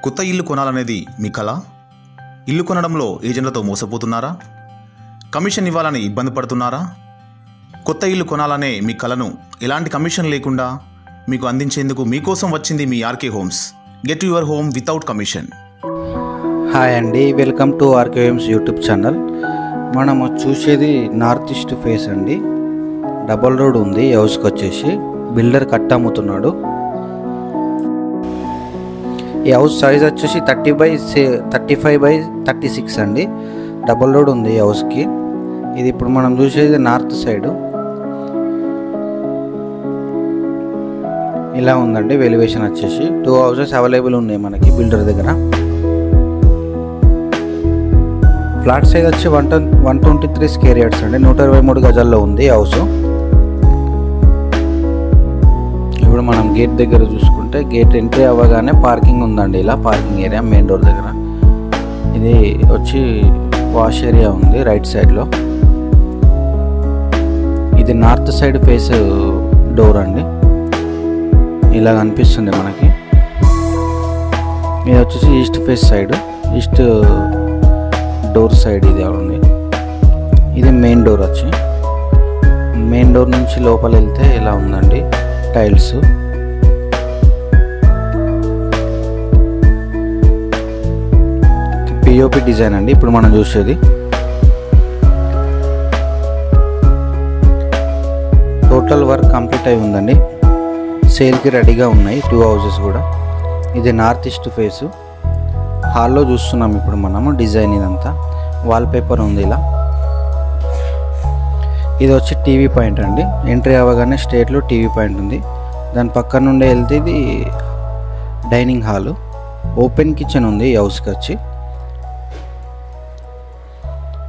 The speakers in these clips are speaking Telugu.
కొత్త ఇల్లు కొనాలనేది మీ కల? ఇల్లు కొనడంలో ఏజెంట్లతో మోసపోతున్నారా? కమిషన్ ఇవ్వాలని ఇబ్బంది పడుతున్నారా? కొత్త ఇల్లు కొనాలనే మీ కలను ఎలాంటి కమిషన్ లేకుండా మీకు అందించేందుకు మీకోసం వచ్చింది మీ RK homes. Get your home without commission. Hi అండి, welcome to RK homes YouTube channel. మనము చూసేది నార్త్ ఈస్ట్ ఫేస్ అండి. డబల్ రోడ్ ఉంది. హౌస్కి వచ్చేసి బిల్డర్ కట్ట అమ్ముతున్నాడు. ఈ హౌస్ సైజ్ వచ్చేసి 30x35x36 అండి. డబల్ రోడ్ ఉంది ఈ హౌస్కి. ఇది ఇప్పుడు మనం చూసేది నార్త్ సైడ్. ఇలా ఉందండి వెలివేషన్ వచ్చేసి. 2 హౌసెస్ అవైలబుల్ ఉన్నాయి మనకి బిల్డర్ దగ్గర. ఫ్లాట్ సైజ్ వచ్చి 123 స్క్వేర్ యార్డ్స్ అండి. 123 గజాల్లో ఉంది ఈ హౌస్. ఇప్పుడు మనం గేట్ దగ్గర చూసుకుంటే గేట్ ఎంట్రీ అవ్వగానే పార్కింగ్ ఉందండి. ఇలా పార్కింగ్ ఏరియా మెయిన్ డోర్ దగ్గర. ఇది వచ్చి వాష్ ఏరియా ఉంది రైట్ సైడ్లో. ఇది నార్త్ సైడ్ ఫేస్ డోర్ అండి. ఇలా కనిపిస్తుంది మనకి. ఇది వచ్చేసి east face side, east door side ఇది ఉంది. ఇది మెయిన్ డోర్ వచ్చి. మెయిన్ డోర్ నుంచి లోపల వెళ్తే ఇలా ఉందండి. టైల్స్ పిఓపి డిజైన్ అండి. ఇప్పుడు మనం చూసేది టోటల్ వర్క్ కంప్లీట్ అయి ఉందండి. సేల్కి రెడీగా ఉన్నాయి 2 హౌసెస్ కూడా. ఇది నార్త్ ఈస్ట్ ఫేసు. హాల్లో చూస్తున్నాం ఇప్పుడు మనము డిజైన్. ఇదంతా వాల్పేపర్ ఉంది ఇలా. ఇది వచ్చి టీవీ పాయింట్ అండి. ఎంట్రీ అవ్వగానే స్ట్రేట్లో టీవీ పాయింట్ ఉంది. దాని పక్కన నుండి వెళ్తే ఇది డైనింగ్ హాలు. ఓపెన్ కిచెన్ ఉంది ఈ హౌస్కి వచ్చి.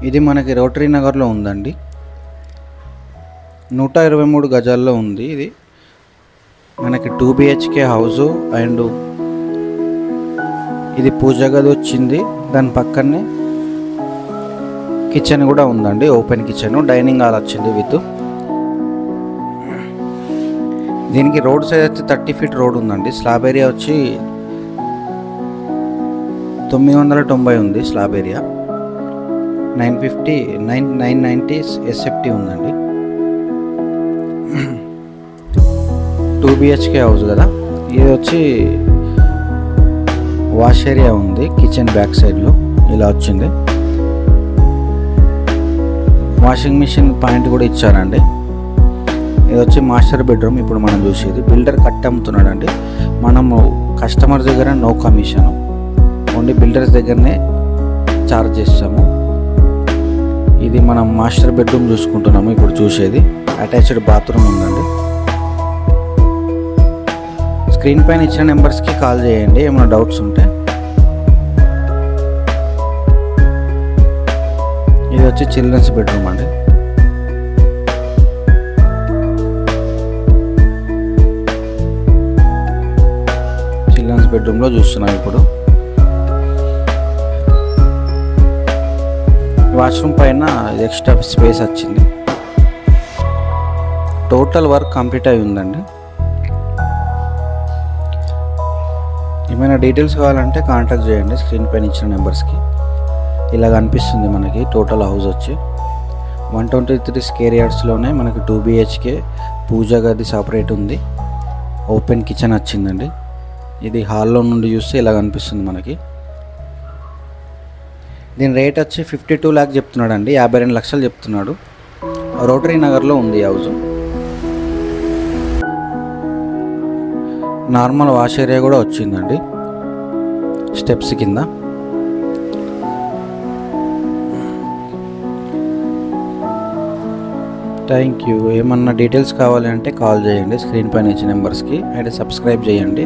ఇది మనకి రోటరీ నగర్లో ఉందండి. 123 గజాల్లో ఉంది. ఇది మనకి 2 BHK హౌసు. అండ్ ఇది పూజ గది వచ్చింది. దాని పక్కనే కిచెన్ కూడా ఉందండి. Open kitchen. డైనింగ్ హాల్ వచ్చింది విత్. దీనికి రోడ్ సైజ్ వచ్చి 30 ఫీట్ రోడ్ ఉందండి. స్లాబ్ ఏరియా వచ్చి 990 ఉంది స్లాబ్ ఏరియా. 990 SFT ఉందండి. 2 BHK హౌస్ కదా. ఇది వచ్చి వాష్ ఏరియా ఉంది కిచెన్ బ్యాక్ సైడ్లో. ఇలా వచ్చింది. వాషింగ్ మిషన్ పాయింట్ కూడా ఇచ్చారండి. ఇది వచ్చి మాస్టర్ బెడ్రూమ్. ఇప్పుడు మనం చూసేది బిల్డర్ కట్ అమ్ముతున్నాడండి. మనము కస్టమర్ దగ్గర నో కమిషన్, ఓన్లీ బిల్డర్స్ దగ్గరనే ఛార్జ్ చేస్తాము. ఇది మనం మాస్టర్ బెడ్రూమ్ చూసుకుంటున్నాము ఇప్పుడు చూసేది. అటాచ్డ్ బాత్రూమ్ ఉందండి. స్క్రీన్ పైన ఇచ్చిన నెంబర్స్కి కాల్ చేయండి ఏమైనా డౌట్స్ ఉంటే. ఇది వచ్చి చిల్డ్రన్స్ బెడ్రూమ్ అండి. చిల్డ్రన్స్ బెడ్రూమ్లో చూస్తున్నాం ఇప్పుడు. వాష్రూమ్ పైన ఎక్స్ట్రా స్పేస్ వచ్చింది. టోటల్ వర్క్ కంప్లీట్ అయి ఉందండి. ఏమైనా డీటెయిల్స్ కావాలంటే కాంటాక్ట్ చేయండి స్క్రీన్ పైన ఇచ్చిన నెంబర్స్కి. ఇలా కనిపిస్తుంది మనకి టోటల్ హౌస్ వచ్చి. 123 స్క్వేర్ యార్డ్స్లోనే మనకి 2 BHK పూజ గది సపరేట్ ఉంది. ఓపెన్ కిచెన్ వచ్చిందండి. ఇది హాల్లో నుండి చూస్తే ఇలా కనిపిస్తుంది మనకి. దీని రేట్ వచ్చి 52 లాక్ చెప్తున్నాడు అండి. 52 లక్షలు చెప్తున్నాడు. రోటరీ నగర్లో ఉంది హౌస్. నార్మల్ వాష్ ఏరియా కూడా వచ్చిందండి స్టెప్స్ కింద. Thank you. ఏమన్నా డీటెయిల్స్ కావాలి అంటే కాల్ చేయండి స్క్రీన్ పైన ఇచ్చిన నెంబర్స్కి. అండ్ సబ్స్క్రైబ్ చేయండి.